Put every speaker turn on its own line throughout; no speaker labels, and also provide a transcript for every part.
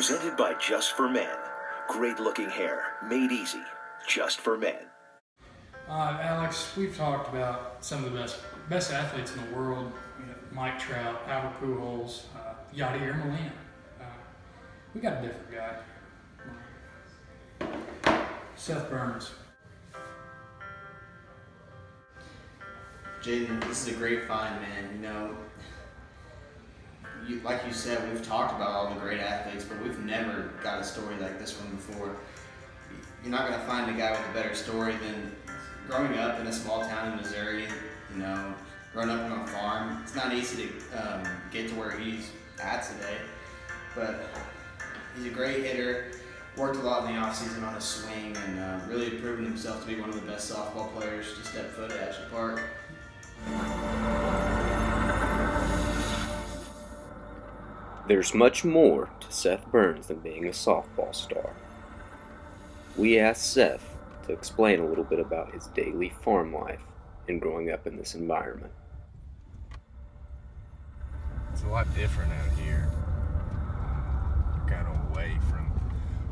Presented by Just for Men. Great looking hair, made easy, just for men.
Alex, we've talked about some of the best athletes in the world. Mike Trout, Albert Pujols, Yadier Molina. We got a different guy. Seth Burns.
Jaden, this is a great find, man. Like you said, we've talked about all the great athletes, but we've never got a story like this one before. You're not going to find a guy with a better story than growing up in a small town in Missouri, growing up on a farm. It's not easy to get to where he's at today, but he's a great hitter, worked a lot in the offseason on his swing, and really proven himself to be one of the best softball players to step foot at Ashland Park.
There's much more to Seth Burns than being a softball star. We asked Seth to explain a little bit about his daily farm life and growing up in this environment.
It's a lot different out here. You're kind of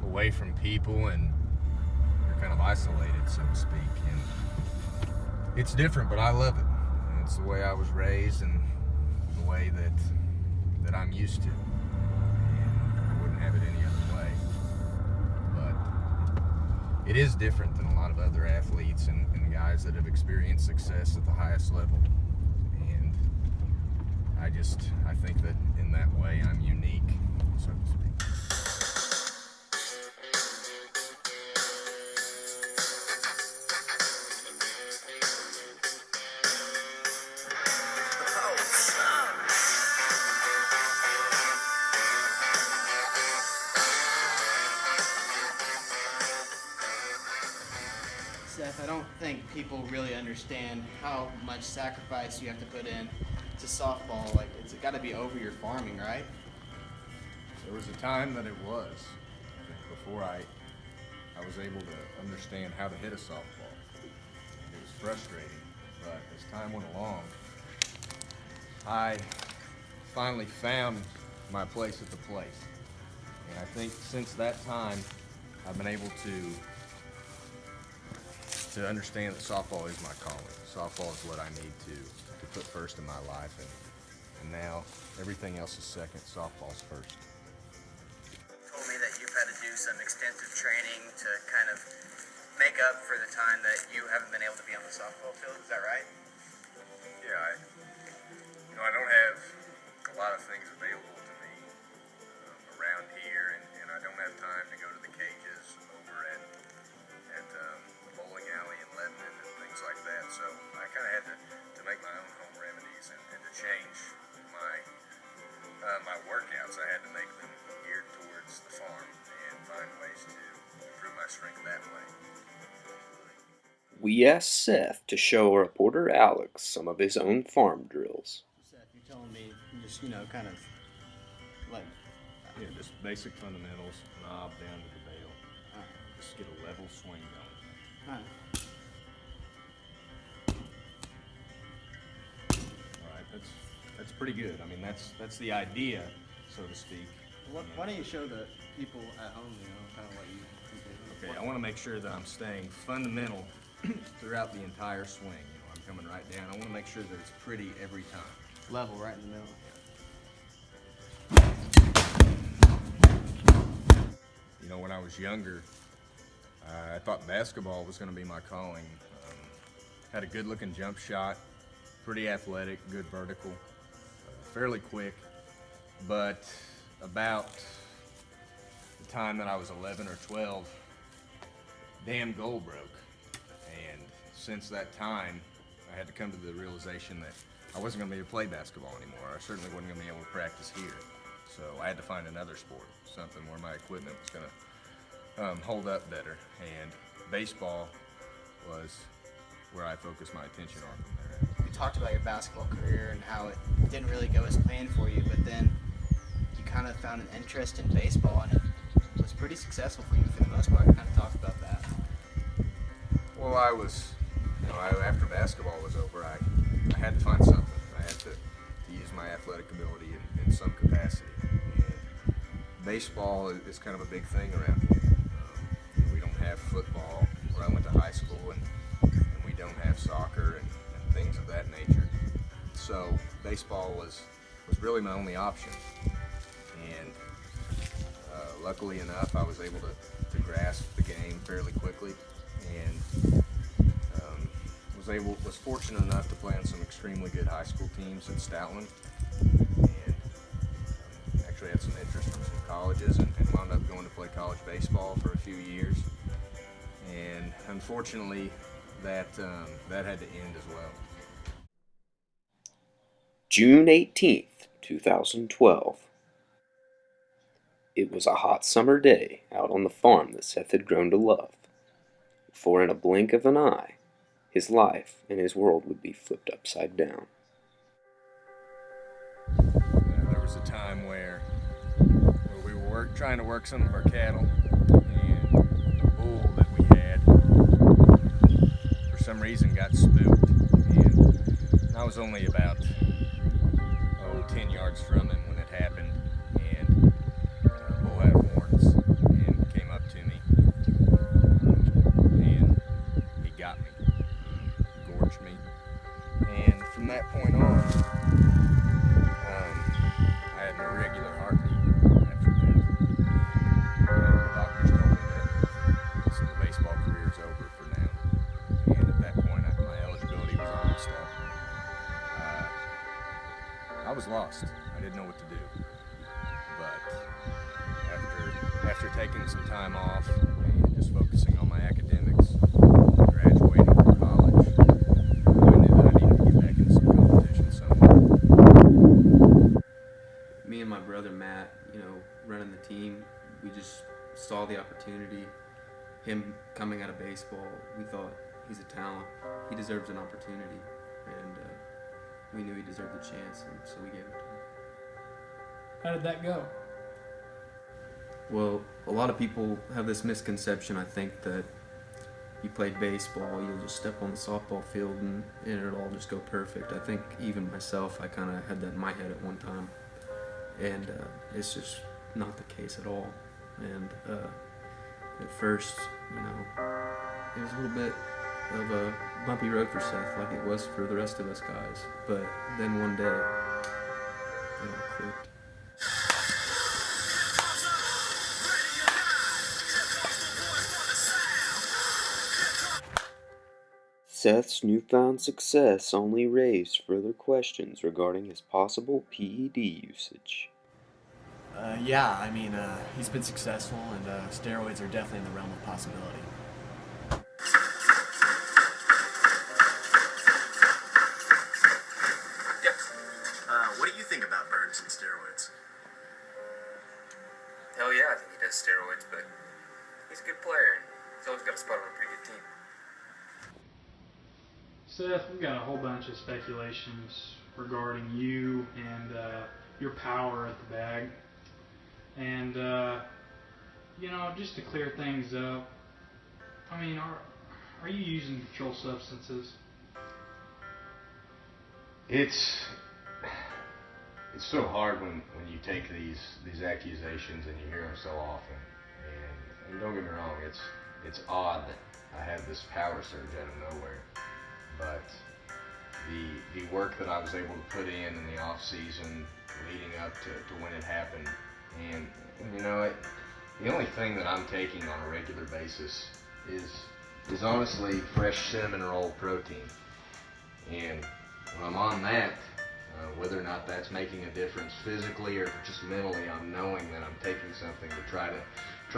away from people, and you're kind of isolated, so to speak. And it's different, but I love it. And it's the way I was raised and the way that I'm used to. And I wouldn't have it any other way. But it is different than a lot of other athletes and guys that have experienced success at the highest level. And I think that in that way I'm unique, so to speak.
Seth, I don't think people really understand how much sacrifice you have to put in to softball. Like, it's got to be over your farming, right?
There was a time that it was, before I was able to understand how to hit a softball. It was frustrating, but as time went along, I finally found my place at the place. And I think since that time, I've been able to understand that softball is my calling. Softball is what I need to put first in my life, and now everything else is second. Softball's first.
Told me that you've had to do some extensive training to kind of make up for the time that you haven't been able to be on the softball field. Is that right?
Yeah, I don't have a lot of things available to me around here, and I don't have time to go to the cages over at the bowling alley in Lebanon and things like that. So I kind of had to make my own home remedies and to change my workouts. I had to make them geared towards the farm and find ways to improve my strength that way.
We asked Seth to show our reporter Alex some of his own farm drills.
Seth, you're telling me just, kind of like...
Yeah, just basic fundamentals, knob down to the bail. Just get a level swing going. All right, that's pretty good. I mean, that's the idea, so to speak.
Why don't you show the people at home, kind of what you do?
Okay, I want to make sure that I'm staying fundamental throughout the entire swing. I'm coming right down. I want to make sure that it's pretty every time.
Level right in the middle.
When I was younger, I thought basketball was going to be my calling. Had a good-looking jump shot, pretty athletic, good vertical, fairly quick, but about the time that I was 11 or 12, damn goal broke. And since that time, I had to come to the realization that I wasn't going to be able to play basketball anymore. I certainly wasn't going to be able to practice here. So I had to find another sport, something where my equipment was going to hold up better. And baseball was where I focused my attention on from there.
You talked about your basketball career and how it didn't really go as planned for you, but then you kind of found an interest in baseball, and it was pretty successful for you for the most part. Kind of talk about that.
Well, I was, after basketball was over, I had to find something. I had to use my athletic ability in some capacity. And baseball is kind of a big thing around here. We don't have football where I went to high school, and we don't have soccer and things of that nature. So baseball was really my only option. And luckily enough, I was able to grasp the game fairly quickly, and was fortunate enough to play on some extremely good high school teams at Stoutland, and actually had some interest from some colleges, and wound up going to play college baseball for a few years. And unfortunately, that had to end as well.
June 18th, 2012. It was a hot summer day out on the farm that Seth had grown to love. For in a blink of an eye, his life and his world would be flipped upside down.
There was a time where we were trying to work some of our cattle, and a bull that we had, for some reason, got spooked. And I was only about 10 yards from him when it happened, and the bull had horns and came up to me, and he got me, gorged me, and from that point on, I had an irregular heartbeat after that. And the doctors told me that the baseball career is over for now, and at that point my eligibility was almost up. I was lost. I didn't know what to do. But after taking some time off and just focusing on my academics, graduating from college, I knew that I needed to get back into some competition somewhere.
Me and my brother Matt, running the team, we just saw the opportunity. Him coming out of baseball, we thought he's a talent. He deserves an opportunity, and we knew he deserved the chance, and so we gave it to him.
How did that go?
Well, a lot of people have this misconception, I think, that you played baseball, you'll just step on the softball field and it'll all just go perfect. I think even myself, I kind of had that in my head at one time, and it's just not the case at all. And at first, it was a little bit of a bumpy road for Seth, like it was for the rest of us guys. But then one day, it all clicked.
Seth's newfound success only raised further questions regarding his possible PED usage.
He's been successful, and steroids are definitely in the realm of possibility.
What do you think about Burns and steroids?
Hell yeah, I think he does steroids, but he's a good player, and he's always got a spot on a pretty good team.
Seth, we've got a whole bunch of speculations regarding you and your power at the bag. And, just to clear things up, are you using controlled substances?
It's so hard when you take these accusations and you hear them so often. And don't get me wrong, it's odd that I had this power surge out of nowhere. But the work that I was able to put in the off season leading up to when it happened, and the only thing that I'm taking on a regular basis is honestly fresh cinnamon roll protein. And when I'm on that, whether or not that's making a difference physically or just mentally, I'm knowing that I'm taking something to try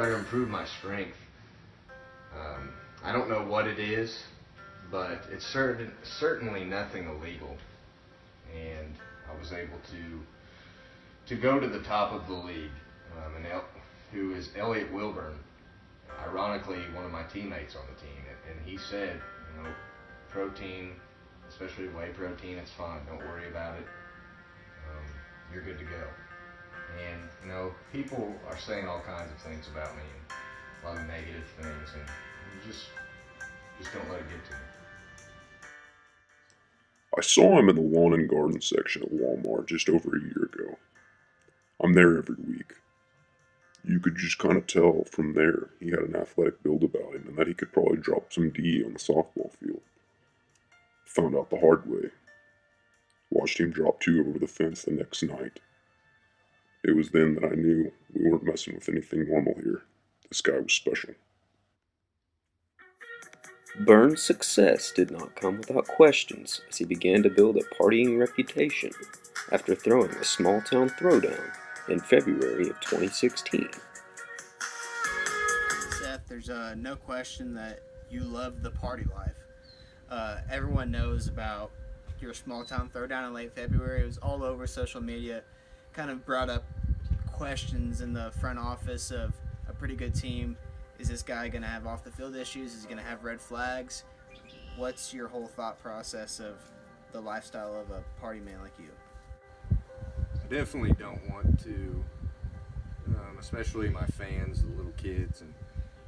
to improve my strength. I don't know what it is, but it's certainly nothing illegal. And I was able to go to the top of the league, who is Elliot Wilburn, ironically one of my teammates on the team, and he said, protein, especially whey protein, it's fine, don't worry about it, you're good to go. And people are saying all kinds of things about me, and a lot of negative things, and you just don't let it get to me.
I saw him in the lawn and garden section of Walmart just over a year ago. I'm there every week. You could just kind of tell from there he had an athletic build about him and that he could probably drop some D on the softball field. Found out the hard way. Watched him drop two over the fence the next night. It was then that I knew we weren't messing with anything normal here. This guy was special.
Burns' success did not come without questions as he began to build a partying reputation after throwing a small-town throwdown in February of 2016.
Seth, there's no question that you love the party life. Everyone knows about your small town throwdown in late February. It was all over social media, kind of brought up questions in the front office of a pretty good team. Is this guy going to have off the field issues? Is he going to have red flags? What's your whole thought process of the lifestyle of a party man like you?
I definitely don't want to, especially my fans, the little kids, and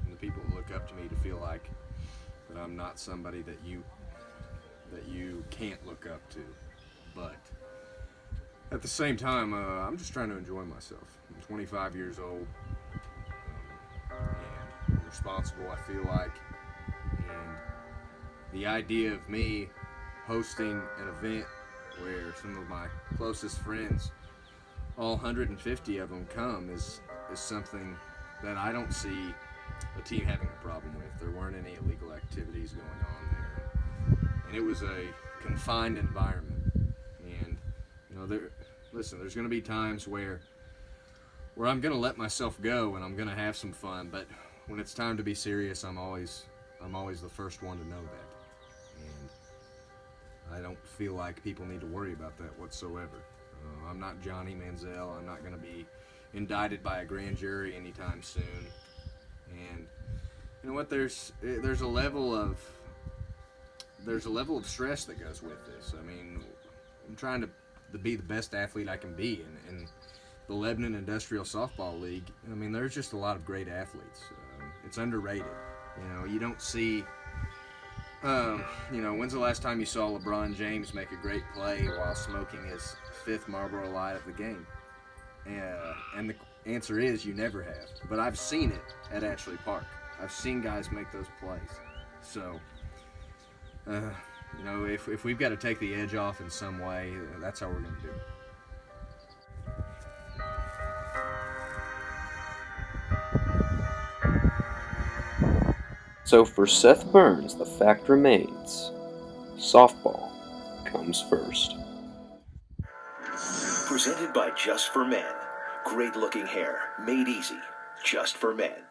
the people who look up to me, to feel like that I'm not somebody that you can't look up to. But at the same time, I'm just trying to enjoy myself. I'm 25 years old, and I'm responsible, I feel like. And the idea of me hosting an event where some of my closest friends, all 150 of them, come is something that I don't see a team having a problem with. There weren't any illegal activities going on there, and it was a confined environment. And there's going to be times where I'm going to let myself go and I'm going to have some fun, but when it's time to be serious, I'm always the first one to know that. And I don't feel like people need to worry about that whatsoever. I'm not Johnny Manziel. I'm not going to be indicted by a grand jury anytime soon. And you know what? There's a level of stress that goes with this. I mean, I'm trying to be the best athlete I can be in the Lebanon Industrial Softball League. I mean, there's just a lot of great athletes. It's underrated. You don't see. When's the last time you saw LeBron James make a great play while smoking his fifth Marlboro Light of the game? And the answer is you never have. But I've seen it at Ashley Park. I've seen guys make those plays. So, if we've got to take the edge off in some way, that's how we're going to do it.
So for Seth Burns, the fact remains, softball comes first.
Presented by Just for Men. Great looking hair, made easy, just for men.